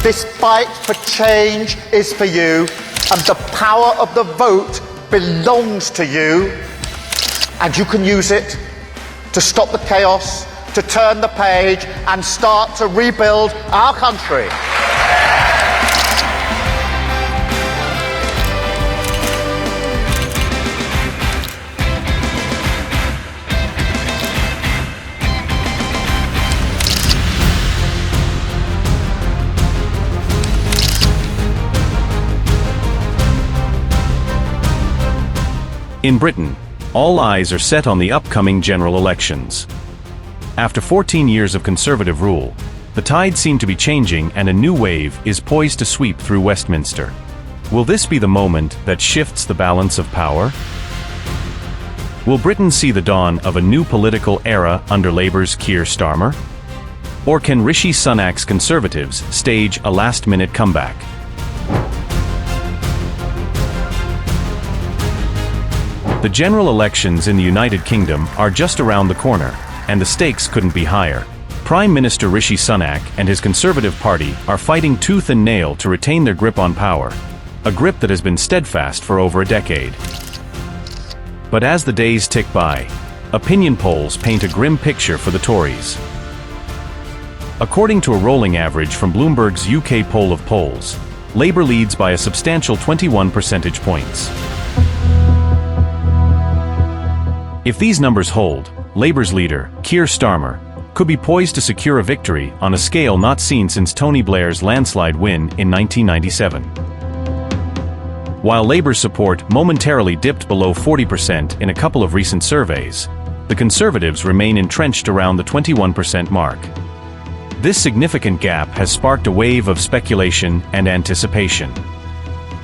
This fight for change is for you, and the power of the vote belongs to you, and you can use it to stop the chaos, to turn the page and start to rebuild our country. In Britain, all eyes are set on the upcoming general elections. After 14 years of Conservative rule, the tides seem to be changing and a new wave is poised to sweep through Westminster. Will this be the moment that shifts the balance of power? Will Britain see the dawn of a new political era under Labour's Keir Starmer? Or can Rishi Sunak's Conservatives stage a last-minute comeback? The general elections in the United Kingdom are just around the corner, and the stakes couldn't be higher. Prime Minister Rishi Sunak and his Conservative Party are fighting tooth and nail to retain their grip on power, a grip that has been steadfast for over a decade. But as the days tick by, opinion polls paint a grim picture for the Tories. According to a rolling average from Bloomberg's UK poll of polls, Labour leads by a substantial 21 percentage points. If these numbers hold, Labour's leader, Keir Starmer, could be poised to secure a victory on a scale not seen since Tony Blair's landslide win in 1997. While Labour's support momentarily dipped below 40% in a couple of recent surveys, the Conservatives remain entrenched around the 21% mark. This significant gap has sparked a wave of speculation and anticipation.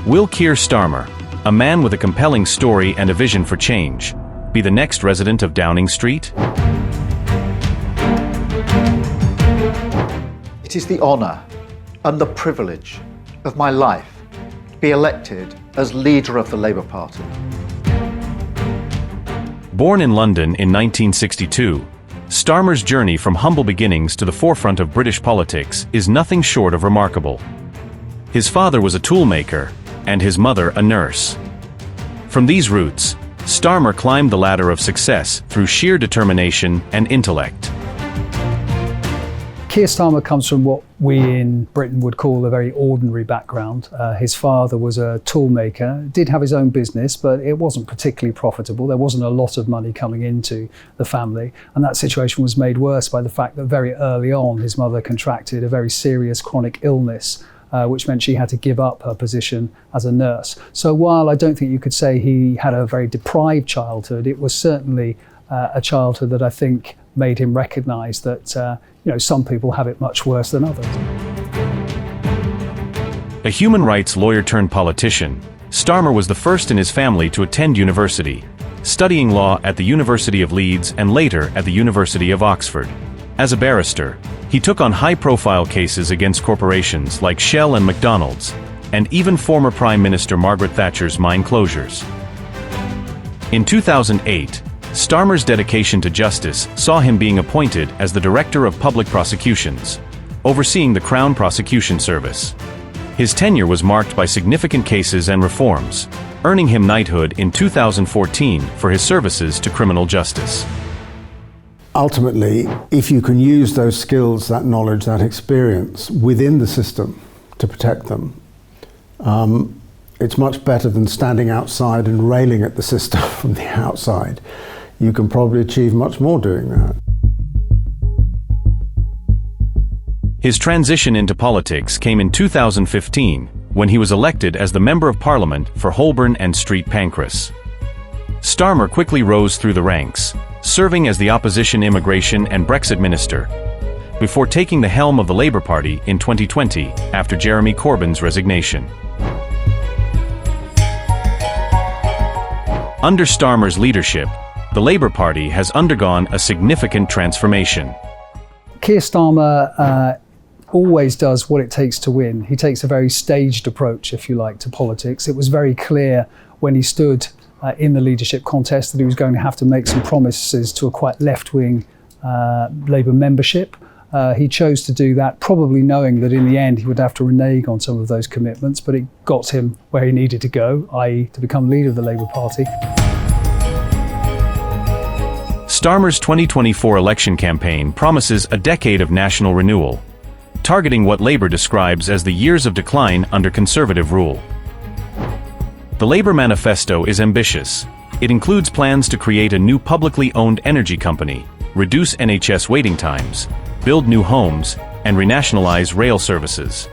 Will Keir Starmer, a man with a compelling story and a vision for change, be the next resident of Downing Street? It is the honour and the privilege of my life to be elected as leader of the Labour Party. Born in London in 1962, Starmer's journey from humble beginnings to the forefront of British politics is nothing short of remarkable. His father was a toolmaker, and his mother a nurse. From these roots, Starmer climbed the ladder of success through sheer determination and intellect. Keir Starmer comes from what we in Britain would call a very ordinary background. His father was a toolmaker, did have his own business, but it wasn't particularly profitable. There wasn't a lot of money coming into the family, and that situation was made worse by the fact that very early on his mother contracted a very serious chronic illness, which meant she had to give up her position as a nurse. So while I don't think you could say he had a very deprived childhood, it was certainly a childhood that I think made him recognise that some people have it much worse than others. A human rights lawyer turned politician, Starmer was the first in his family to attend university, studying law at the University of Leeds and later at the University of Oxford. As a barrister, he took on high-profile cases against corporations like Shell and McDonald's, and even former Prime Minister Margaret Thatcher's mine closures. In 2008, Starmer's dedication to justice saw him being appointed as the Director of Public Prosecutions, overseeing the Crown Prosecution Service. His tenure was marked by significant cases and reforms, earning him knighthood in 2014 for his services to criminal justice. Ultimately, if you can use those skills, that knowledge, that experience within the system to protect them, it's much better than standing outside and railing at the system from the outside. You can probably achieve much more doing that. His transition into politics came in 2015, when he was elected as the Member of Parliament for Holborn and Street Pancras. Starmer quickly rose through the ranks, serving as the opposition immigration and Brexit minister, before taking the helm of the Labour Party in 2020 after Jeremy Corbyn's resignation. Under Starmer's leadership, the Labour Party has undergone a significant transformation. Keir Starmer always does what it takes to win. He takes a very staged approach, if you like, to politics. It was very clear when he stood in the leadership contest that he was going to have to make some promises to a quite left-wing Labour membership. He chose to do that, probably knowing that in the end he would have to renege on some of those commitments, but it got him where he needed to go, i.e. to become leader of the Labour Party. Starmer's 2024 election campaign promises a decade of national renewal, targeting what Labour describes as the years of decline under Conservative rule. The Labour manifesto is ambitious. It includes plans to create a new publicly owned energy company, reduce NHS waiting times, build new homes, and renationalize rail services.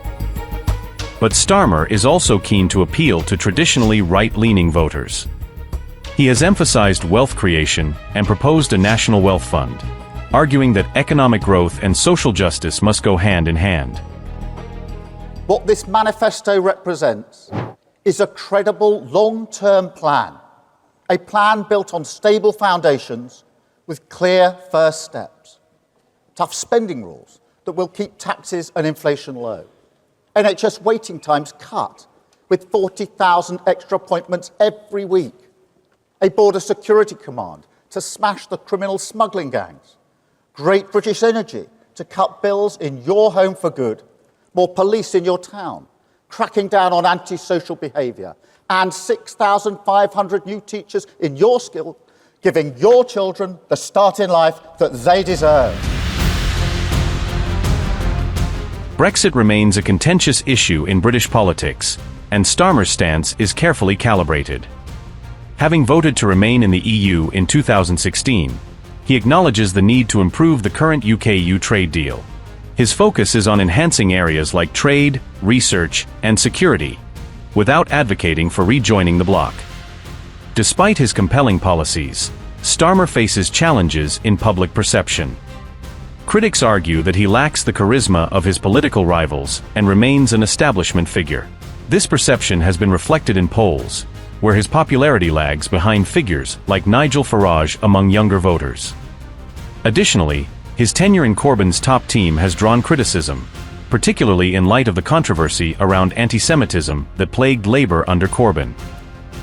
But Starmer is also keen to appeal to traditionally right-leaning voters. He has emphasized wealth creation and proposed a national wealth fund, arguing that economic growth and social justice must go hand in hand. What this manifesto represents is a credible long-term plan, a plan built on stable foundations with clear first steps. Tough spending rules that will keep taxes and inflation low. NHS waiting times cut with 40,000 extra appointments every week. A border security command to smash the criminal smuggling gangs. Great British Energy to cut bills in your home for good. More police in your town, cracking down on antisocial behaviour. And 6,500 new teachers in your school, giving your children the start in life that they deserve. Brexit remains a contentious issue in British politics, and Starmer's stance is carefully calibrated. Having voted to remain in the EU in 2016, he acknowledges the need to improve the current UK-EU trade deal. His focus is on enhancing areas like trade, research, and security, without advocating for rejoining the bloc. Despite his compelling policies, Starmer faces challenges in public perception. Critics argue that he lacks the charisma of his political rivals and remains an establishment figure. This perception has been reflected in polls, where his popularity lags behind figures like Nigel Farage among younger voters. Additionally, his tenure in Corbyn's top team has drawn criticism, particularly in light of the controversy around anti-Semitism that plagued Labour under Corbyn.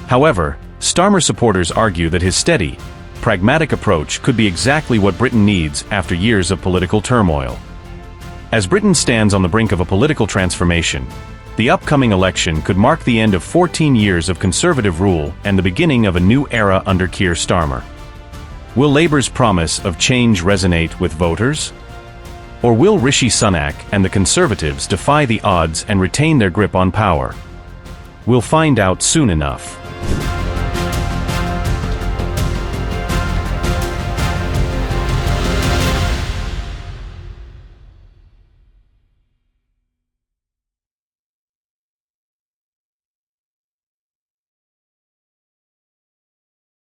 However, Starmer supporters argue that his steady, pragmatic approach could be exactly what Britain needs after years of political turmoil. As Britain stands on the brink of a political transformation, the upcoming election could mark the end of 14 years of Conservative rule and the beginning of a new era under Keir Starmer. Will Labour's promise of change resonate with voters? Or will Rishi Sunak and the Conservatives defy the odds and retain their grip on power? We'll find out soon enough.